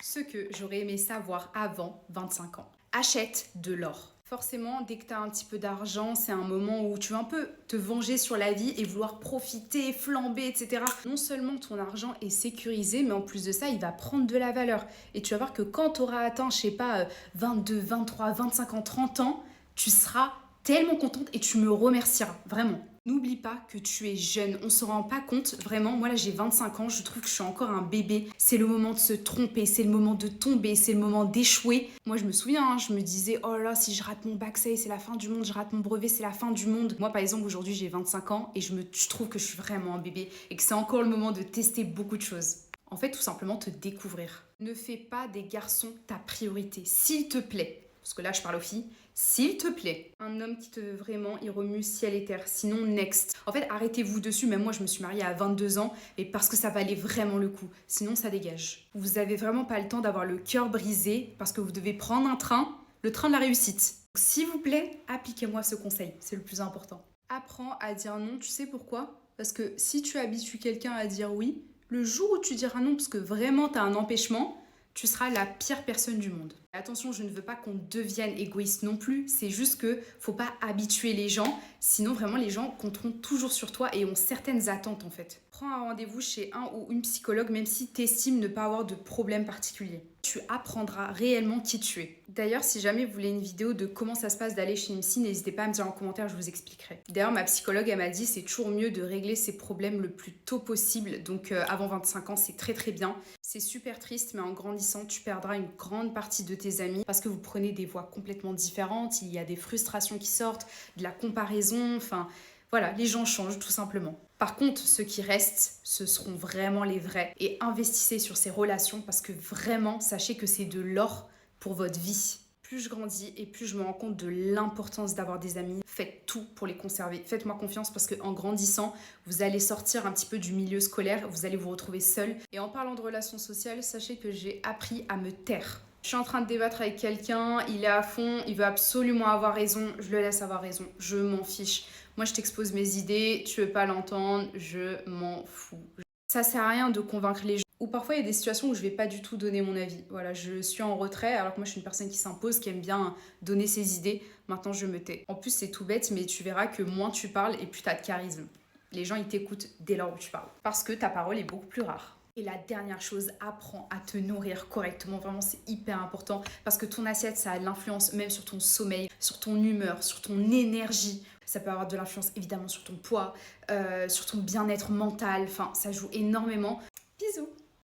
Ce que j'aurais aimé savoir avant 25 ans. Achète de l'or. Forcément, dès que tu as un petit peu d'argent, c'est un moment où tu veux un peu te venger sur la vie et vouloir profiter, flamber, etc. Non seulement ton argent est sécurisé, mais en plus de ça, il va prendre de la valeur. Et tu vas voir que quand tu auras atteint, je sais pas, 22, 23, 25 ans, 30 ans, tu seras tellement contente et tu me remercieras, vraiment. N'oublie pas que tu es jeune, on se rend pas compte, vraiment, moi là j'ai 25 ans, je trouve que je suis encore un bébé, c'est le moment de se tromper, c'est le moment de tomber, c'est le moment d'échouer. Moi je me souviens, hein, je me disais, oh là, si je rate mon bac, ça y est, c'est la fin du monde, je rate mon brevet, c'est la fin du monde. Moi par exemple, aujourd'hui j'ai 25 ans et je trouve que je suis vraiment un bébé et que c'est encore le moment de tester beaucoup de choses. En fait, tout simplement te découvrir. Ne fais pas des garçons ta priorité, s'il te plaît. Parce que là, je parle aux filles. S'il te plaît, un homme qui te veut vraiment, il remue ciel et terre. Sinon, next. En fait, arrêtez-vous dessus. Même moi, je me suis mariée à 22 ans, et parce que ça valait vraiment le coup. Sinon, ça dégage. Vous avez vraiment pas le temps d'avoir le cœur brisé parce que vous devez prendre un train, le train de la réussite. Donc, s'il vous plaît, appliquez-moi ce conseil. C'est le plus important. Apprends à dire non. Tu sais pourquoi? Parce que si tu habitues quelqu'un à dire oui, le jour où tu diras non parce que vraiment tu as un empêchement, tu seras la pire personne du monde. Attention, je ne veux pas qu'on devienne égoïste non plus, c'est juste que faut pas habituer les gens, sinon vraiment les gens compteront toujours sur toi et ont certaines attentes en fait. Prends un rendez-vous chez un ou une psychologue même si tu estimes ne pas avoir de problème particulier. Tu apprendras réellement qui tu es. D'ailleurs, si jamais vous voulez une vidéo de comment ça se passe d'aller chez une psy, n'hésitez pas à me dire en commentaire, je vous expliquerai. D'ailleurs, ma psychologue, elle m'a dit c'est toujours mieux de régler ses problèmes le plus tôt possible, donc avant 25 ans, c'est très très bien. C'est super triste, mais en grandissant, tu perdras une grande partie de tes amis parce que vous prenez des voies complètement différentes, il y a des frustrations qui sortent, de la comparaison, enfin voilà, les gens changent tout simplement. Par contre, ceux qui restent, ce seront vraiment les vrais. Et investissez sur ces relations parce que vraiment, sachez que c'est de l'or pour votre vie. Plus je grandis et plus je me rends compte de l'importance d'avoir des amis. Faites tout pour les conserver. Faites-moi confiance parce qu'en grandissant, vous allez sortir un petit peu du milieu scolaire, vous allez vous retrouver seul. Et en parlant de relations sociales, sachez que j'ai appris à me taire. Je suis en train de débattre avec quelqu'un, il est à fond, il veut absolument avoir raison, je le laisse avoir raison, je m'en fiche. Moi je t'expose mes idées, tu veux pas l'entendre, je m'en fous. Ça sert à rien de convaincre les gens. Ou parfois il y a des situations où je vais pas du tout donner mon avis. Voilà, je suis en retrait alors que moi je suis une personne qui s'impose, qui aime bien donner ses idées. Maintenant je me tais. En plus c'est tout bête mais tu verras que moins tu parles et plus t'as de charisme. Les gens ils t'écoutent dès lors où tu parles. Parce que ta parole est beaucoup plus rare. Et la dernière chose, apprends à te nourrir correctement. Vraiment, c'est hyper important parce que ton assiette, ça a de l'influence même sur ton sommeil, sur ton humeur, sur ton énergie. Ça peut avoir de l'influence évidemment sur ton poids, sur ton bien-être mental. Enfin, ça joue énormément. Bisous!